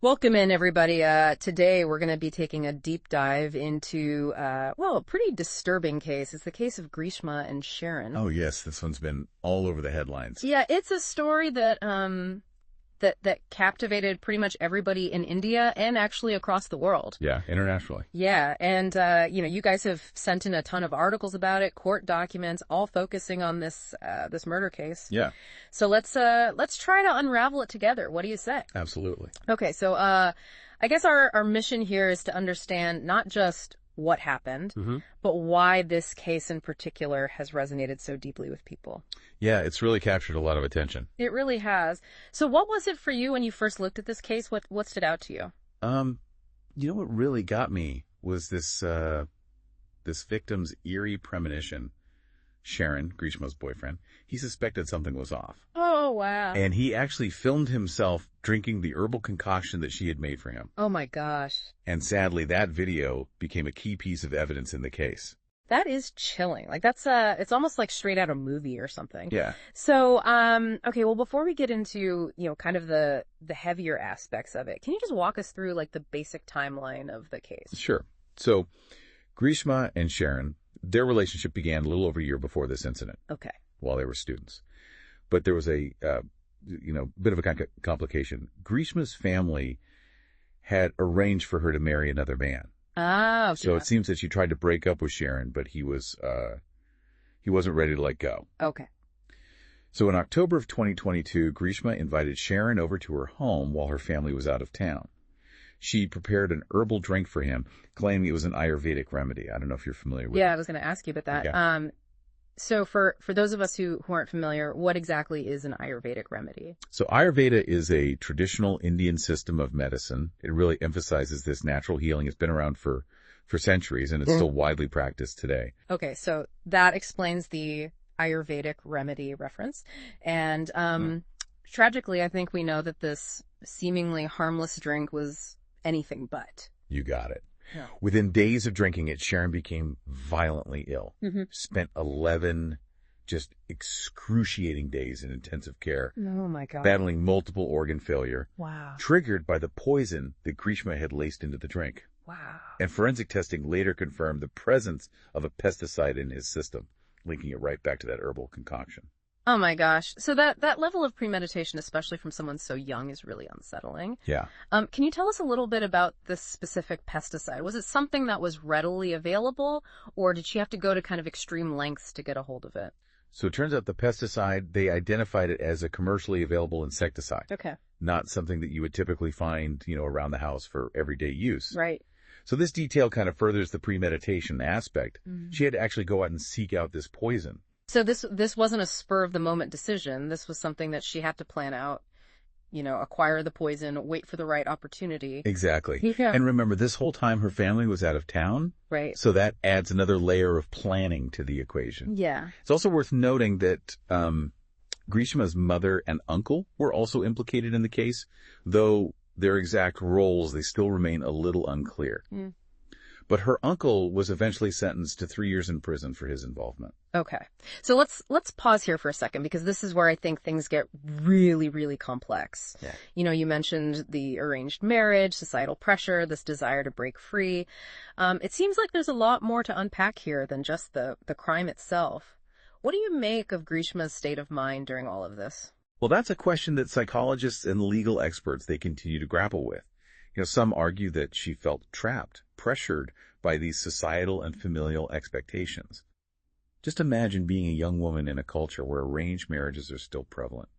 Welcome in, everybody. Today we're going to be taking a deep dive into, a pretty disturbing case. It's the case of Greeshma and Sharon. Oh, yes. This one's been all over the headlines. Yeah, it's a story that that captivated pretty much everybody in India and actually across the world. Yeah, internationally. Yeah, and you guys have sent in a ton of articles about it, court documents, all focusing on this murder case. Yeah. So let's try to unravel it together. What do you say? Absolutely. Okay, so I guess our mission here is to understand not just what happened, but why this case in particular has resonated so deeply with people. Yeah, it's really captured a lot of attention. It really has. So what was it for you when you first looked at this case? What stood out to you? What really got me was this victim's eerie premonition. Sharon, Greeshma's boyfriend, he suspected something was off. Oh, wow. And he actually filmed himself drinking the herbal concoction that she had made for him. Oh, my gosh. And sadly, that video became a key piece of evidence in the case. That is chilling. Like, that's it's almost like straight out of a movie or something. Yeah. So, okay, well, before we get into, kind of the heavier aspects of it, can you just walk us through, like, the basic timeline of the case? Sure. So, Greeshma and Sharon, their relationship began a little over a year before this incident. Okay. While they were students. But there was a, bit of a complication. Greeshma's family had arranged for her to marry another man. Ah, okay. So it seems that she tried to break up with Sharon, but he wasn't ready to let go. Okay. So in October of 2022, Greeshma invited Sharon over to her home while her family was out of town. She prepared an herbal drink for him, claiming it was an Ayurvedic remedy. I don't know if you're familiar with it. Yeah, I was going to ask you about that. Yeah. So for those of us who aren't familiar, what exactly is an Ayurvedic remedy? So Ayurveda is a traditional Indian system of medicine. It really emphasizes this natural healing. It's been around for centuries, and it's still widely practiced today. Okay, so that explains the Ayurvedic remedy reference. And tragically, I think we know that this seemingly harmless drink was anything but. You got it. Yeah. Within days of drinking it, Sharon became violently ill. Spent 11 just excruciating days in intensive care. Oh, my God. Battling multiple organ failure. Wow. Triggered by the poison that Greeshma had laced into the drink. Wow. And forensic testing later confirmed the presence of a pesticide in his system, linking it right back to that herbal concoction. Oh, my gosh. So that level of premeditation, especially from someone so young, is really unsettling. Yeah. Can you tell us a little bit about this specific pesticide? Was it something that was readily available, or did she have to go to kind of extreme lengths to get a hold of it? So it turns out the pesticide, they identified it as a commercially available insecticide. Okay. Not something that you would typically find, around the house for everyday use. Right. So this detail kind of furthers the premeditation aspect. She had to actually go out and seek out this poison. So this wasn't a spur of the moment decision. This was something that she had to plan out, acquire the poison, wait for the right opportunity. Exactly. Yeah. And remember, this whole time her family was out of town. Right. So that adds another layer of planning to the equation. Yeah. It's also worth noting that Greeshma's mother and uncle were also implicated in the case, though their exact roles, they still remain a little unclear. But her uncle was eventually sentenced to 3 years in prison for his involvement. Okay. So let's pause here for a second, because this is where I think things get really, really complex. Yeah. You mentioned the arranged marriage, societal pressure, this desire to break free. It seems like there's a lot more to unpack here than just the crime itself. What do you make of Greeshma's state of mind during all of this? Well, that's a question that psychologists and legal experts, they continue to grapple with. Some argue that she felt trapped, pressured by these societal and familial expectations. Just imagine being a young woman in a culture where arranged marriages are still prevalent,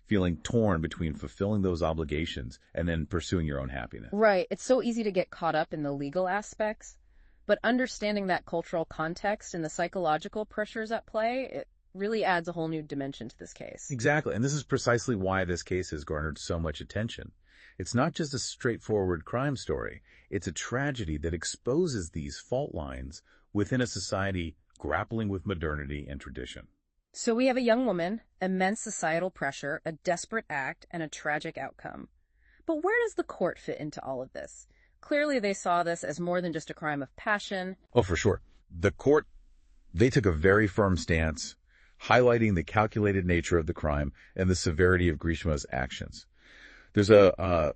feeling torn between fulfilling those obligations and then pursuing your own happiness. Right. It's so easy to get caught up in the legal aspects, but understanding that cultural context and the psychological pressures at play, it really adds a whole new dimension to this case. Exactly. And this is precisely why this case has garnered so much attention. It's not just a straightforward crime story. It's a tragedy that exposes these fault lines within a society grappling with modernity and tradition. So we have a young woman, immense societal pressure, a desperate act, and a tragic outcome. But where does the court fit into all of this? Clearly they saw this as more than just a crime of passion. Oh, for sure. The court, they took a very firm stance, highlighting the calculated nature of the crime and the severity of Greeshma's actions. There's a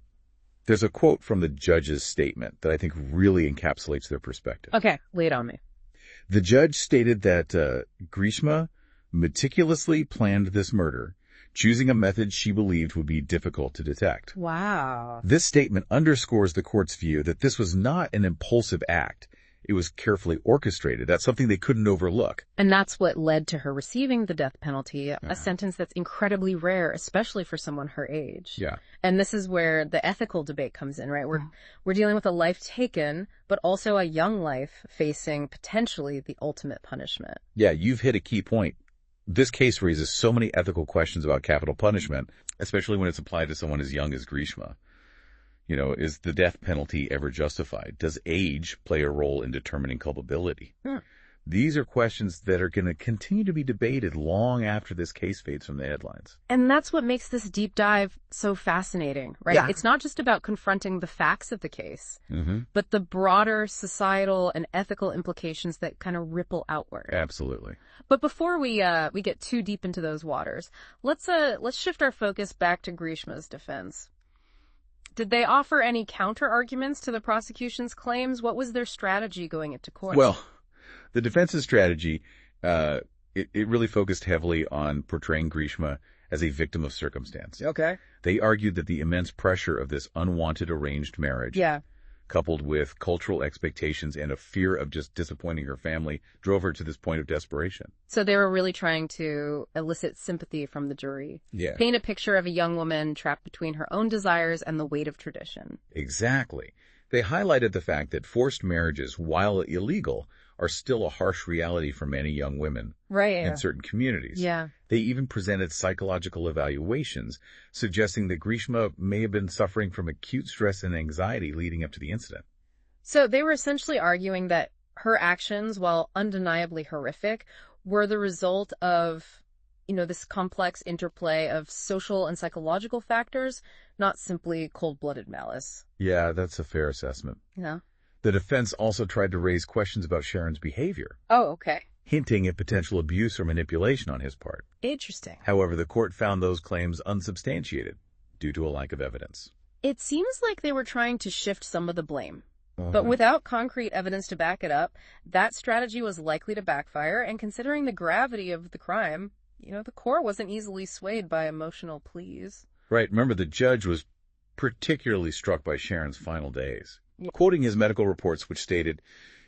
There's a quote from the judge's statement that I think really encapsulates their perspective. Okay, lay it on me. The judge stated that Greeshma meticulously planned this murder, choosing a method she believed would be difficult to detect. Wow. This statement underscores the court's view that this was not an impulsive act. It was carefully orchestrated. That's something they couldn't overlook. And that's what led to her receiving the death penalty, a sentence that's incredibly rare, especially for someone her age. Yeah. And this is where the ethical debate comes in, right? We're dealing with a life taken, but also a young life facing potentially the ultimate punishment. Yeah, you've hit a key point. This case raises so many ethical questions about capital punishment, especially when it's applied to someone as young as Greeshma. You know, is the death penalty ever justified? Does age play a role in determining culpability? These are questions that are going to continue to be debated long after this case fades from the headlines. And that's what makes this deep dive so fascinating, right? Yeah. It's not just about confronting the facts of the case, but the broader societal and ethical implications that kind of ripple outward. Absolutely. But before we get too deep into those waters, let's shift our focus back to Greeshma's defense. Did they offer any counter-arguments to the prosecution's claims? What was their strategy going into court? Well, the defense's strategy, it really focused heavily on portraying Greeshma as a victim of circumstance. Okay. They argued that the immense pressure of this unwanted arranged marriage, coupled with cultural expectations and a fear of just disappointing her family, drove her to this point of desperation. So they were really trying to elicit sympathy from the jury. Yeah. Paint a picture of a young woman trapped between her own desires and the weight of tradition. Exactly. They highlighted the fact that forced marriages, while illegal, are still a harsh reality for many young women in certain communities. Yeah. They even presented psychological evaluations suggesting that Greeshma may have been suffering from acute stress and anxiety leading up to the incident. So they were essentially arguing that her actions, while undeniably horrific, were the result of, this complex interplay of social and psychological factors, not simply cold-blooded malice. Yeah, that's a fair assessment. Yeah. The defense also tried to raise questions about Sharon's behavior. Oh, okay. Hinting at potential abuse or manipulation on his part. Interesting. However, the court found those claims unsubstantiated due to a lack of evidence. It seems like they were trying to shift some of the blame. But without concrete evidence to back it up, that strategy was likely to backfire, and considering the gravity of the crime, the court wasn't easily swayed by emotional pleas. Right. Remember, the judge was particularly struck by Sharon's final days. Quoting his medical reports, which stated,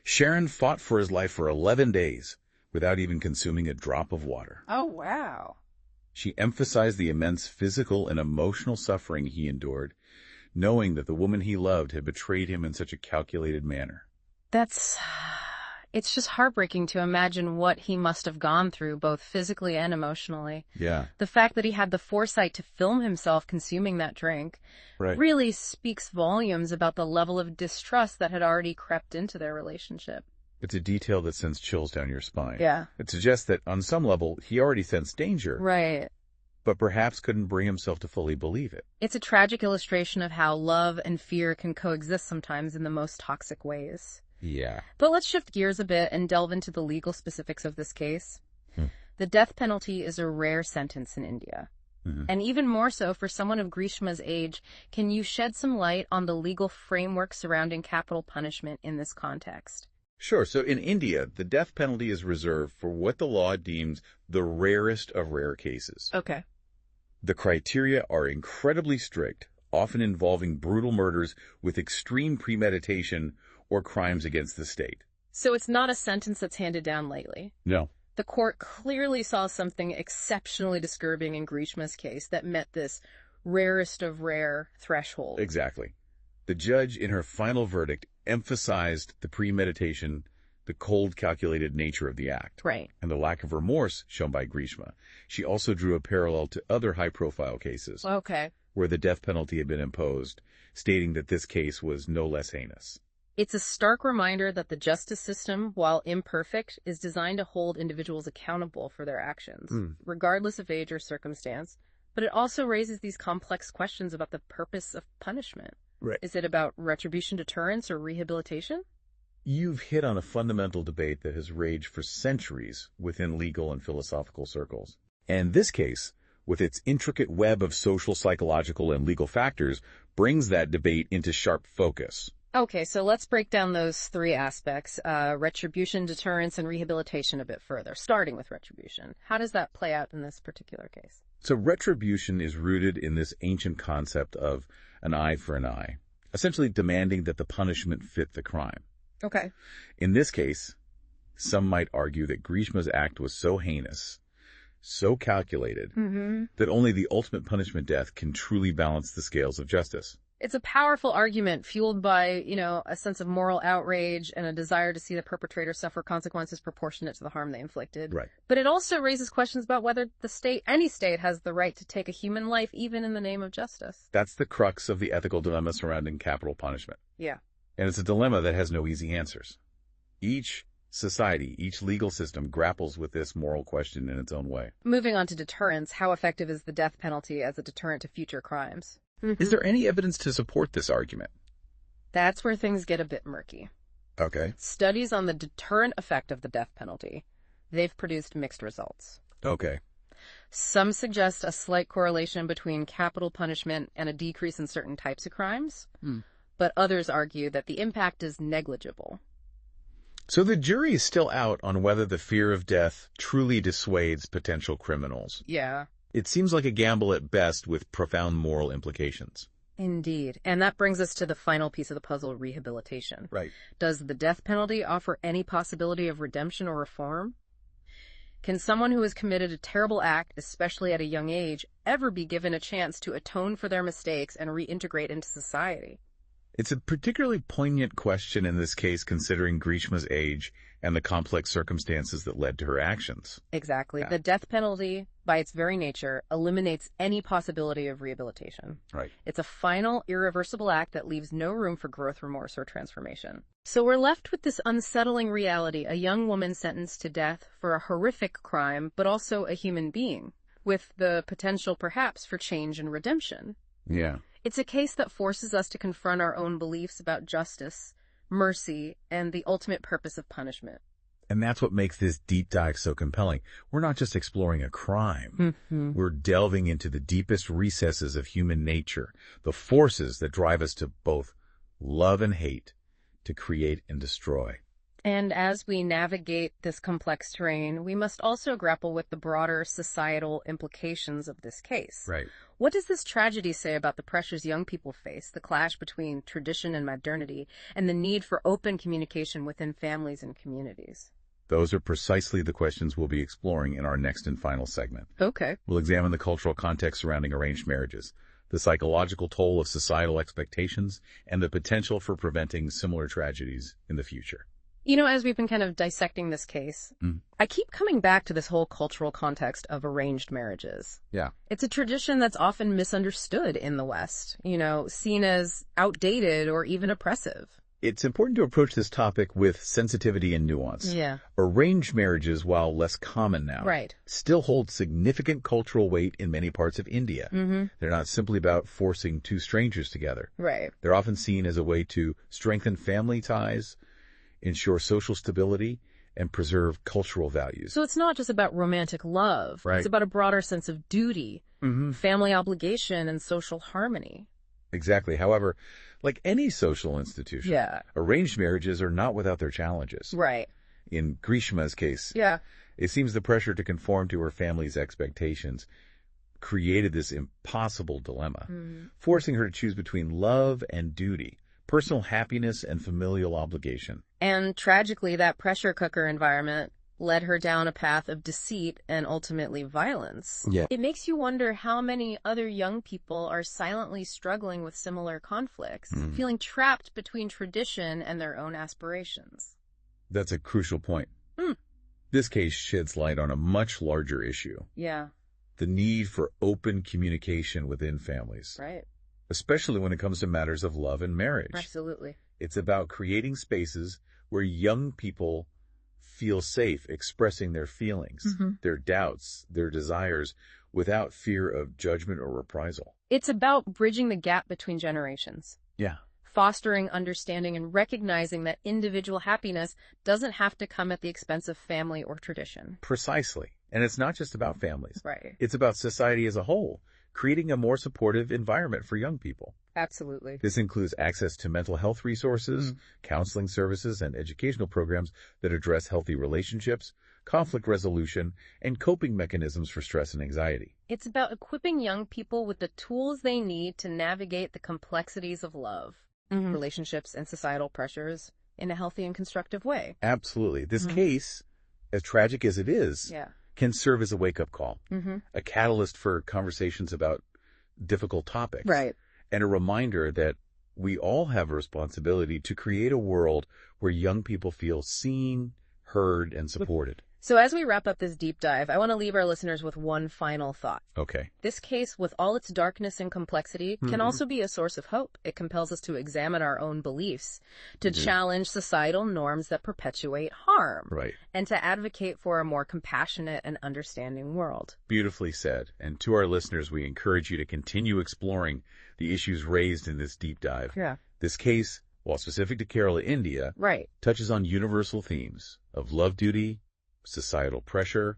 Sharon fought for his life for 11 days without even consuming a drop of water. Oh, wow. She emphasized the immense physical and emotional suffering he endured, knowing that the woman he loved had betrayed him in such a calculated manner. It's just heartbreaking to imagine what he must have gone through, both physically and emotionally. Yeah. The fact that he had the foresight to film himself consuming that drink really speaks volumes about the level of distrust that had already crept into their relationship. It's a detail that sends chills down your spine. Yeah. It suggests that on some level, he already sensed danger. Right. But perhaps couldn't bring himself to fully believe it. It's a tragic illustration of how love and fear can coexist sometimes in the most toxic ways. Yeah. But let's shift gears a bit and delve into the legal specifics of this case. The death penalty is a rare sentence in India. And even more so for someone of Greeshma's age. Can you shed some light on the legal framework surrounding capital punishment in this context? Sure. So in India, the death penalty is reserved for what the law deems the rarest of rare cases. Okay. The criteria are incredibly strict, often involving brutal murders with extreme premeditation or crimes against the state. So it's not a sentence that's handed down lightly. No. The court clearly saw something exceptionally disturbing in Greeshma's case that met this rarest of rare threshold. Exactly. The judge, in her final verdict, emphasized the premeditation, the cold, calculated nature of the act, and the lack of remorse shown by Greeshma. She also drew a parallel to other high-profile cases where the death penalty had been imposed, stating that this case was no less heinous. It's a stark reminder that the justice system, while imperfect, is designed to hold individuals accountable for their actions, regardless of age or circumstance. But it also raises these complex questions about the purpose of punishment. Right. Is it about retribution, deterrence, or rehabilitation? You've hit on a fundamental debate that has raged for centuries within legal and philosophical circles. And this case with its intricate web of social, psychological, and legal factors, brings that debate into sharp focus. Okay, so let's break down those three aspects, retribution, deterrence, and rehabilitation a bit further, starting with retribution. How does that play out in this particular case? So retribution is rooted in this ancient concept of an eye for an eye, essentially demanding that the punishment fit the crime. Okay. In this case, some might argue that Greeshma's act was so heinous, so calculated, that only the ultimate punishment, death, can truly balance the scales of justice. It's a powerful argument fueled by, a sense of moral outrage and a desire to see the perpetrator suffer consequences proportionate to the harm they inflicted. Right. But it also raises questions about whether any state has the right to take a human life, even in the name of justice. That's the crux of the ethical dilemma surrounding capital punishment. Yeah. And it's a dilemma that has no easy answers. Each society, each legal system grapples with this moral question in its own way. Moving on to deterrence, how effective is the death penalty as a deterrent to future crimes? Is there any evidence to support this argument? That's where things get a bit murky. Okay. Studies on the deterrent effect of the death penalty, they've produced mixed results. Okay. Some suggest a slight correlation between capital punishment and a decrease in certain types of crimes, but others argue that the impact is negligible. So the jury is still out on whether the fear of death truly dissuades potential criminals. Yeah. It seems like a gamble at best with profound moral implications. Indeed. And that brings us to the final piece of the puzzle, rehabilitation. Right. Does the death penalty offer any possibility of redemption or reform? Can someone who has committed a terrible act, especially at a young age, ever be given a chance to atone for their mistakes and reintegrate into society? It's a particularly poignant question in this case, considering Greeshma's age and the complex circumstances that led to her actions. Exactly. Yeah. The death penalty, by its very nature, eliminates any possibility of rehabilitation. Right. It's a final, irreversible act that leaves no room for growth, remorse, or transformation. So we're left with this unsettling reality, a young woman sentenced to death for a horrific crime, but also a human being, with the potential, perhaps, for change and redemption. Yeah. It's a case that forces us to confront our own beliefs about justice, mercy, and the ultimate purpose of punishment. And that's what makes this deep dive so compelling. We're not just exploring a crime. We're delving into the deepest recesses of human nature, the forces that drive us to both love and hate, to create and destroy. And as we navigate this complex terrain, we must also grapple with the broader societal implications of this case. Right. What does this tragedy say about the pressures young people face, the clash between tradition and modernity, and the need for open communication within families and communities? Those are precisely the questions we'll be exploring in our next and final segment. Okay. We'll examine the cultural context surrounding arranged marriages, the psychological toll of societal expectations, and the potential for preventing similar tragedies in the future. As we've been kind of dissecting this case, I keep coming back to this whole cultural context of arranged marriages. Yeah. It's a tradition that's often misunderstood in the West, seen as outdated or even oppressive. It's important to approach this topic with sensitivity and nuance. Yeah. Arranged marriages, while less common now, Right. still hold significant cultural weight in many parts of India. They're not simply about forcing two strangers together. Right. They're often seen as a way to strengthen family ties, ensure social stability, and preserve cultural values. So it's not just about romantic love. Right. It's about a broader sense of duty, family obligation, and social harmony. Exactly. However, like any social institution, Yeah. arranged marriages are not without their challenges. Right. In Greeshma's case, Yeah. it seems the pressure to conform to her family's expectations created this impossible dilemma, forcing her to choose between love and duty, personal happiness and familial obligation. And tragically, that pressure cooker environment led her down a path of deceit and ultimately violence. Yeah. It makes you wonder how many other young people are silently struggling with similar conflicts, feeling trapped between tradition and their own aspirations. That's a crucial point. This case sheds light on a much larger issue. Yeah. The need for open communication within families. Right. Especially when it comes to matters of love and marriage. Absolutely. It's about creating spaces where young people feel safe expressing their feelings, their doubts, their desires, without fear of judgment or reprisal. It's about bridging the gap between generations, Yeah. fostering understanding and recognizing that individual happiness doesn't have to come at the expense of family or tradition. Precisely. And it's not just about families. Right. It's about society as a whole, creating a more supportive environment for young people. Absolutely. This includes access to mental health resources, counseling services, and educational programs that address healthy relationships, conflict resolution, and coping mechanisms for stress and anxiety. It's about equipping young people with the tools they need to navigate the complexities of love, relationships, and societal pressures in a healthy and constructive way. Absolutely. This case, as tragic as it is, Yeah. can serve as a wake-up call, a catalyst for conversations about difficult topics, Right. and a reminder that we all have a responsibility to create a world where young people feel seen, heard, and supported. So as we wrap up this deep dive, I want to leave our listeners with one final thought. Okay. This case, with all its darkness and complexity, can also be a source of hope. It compels us to examine our own beliefs, to challenge societal norms that perpetuate harm, Right. and to advocate for a more compassionate and understanding world. Beautifully said. And to our listeners, we encourage you to continue exploring the issues raised in this deep dive. Yeah. This case, while specific to Kerala, India, Right. touches on universal themes of love duty, societal pressure,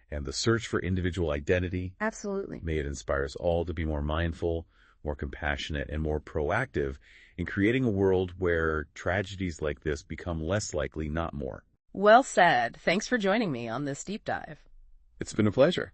and the search for individual identity. Absolutely. May it inspire us all to be more mindful, more compassionate, and more proactive in creating a world where tragedies like this become less likely, not more. Well said. Thanks for joining me on this deep dive. It's been a pleasure.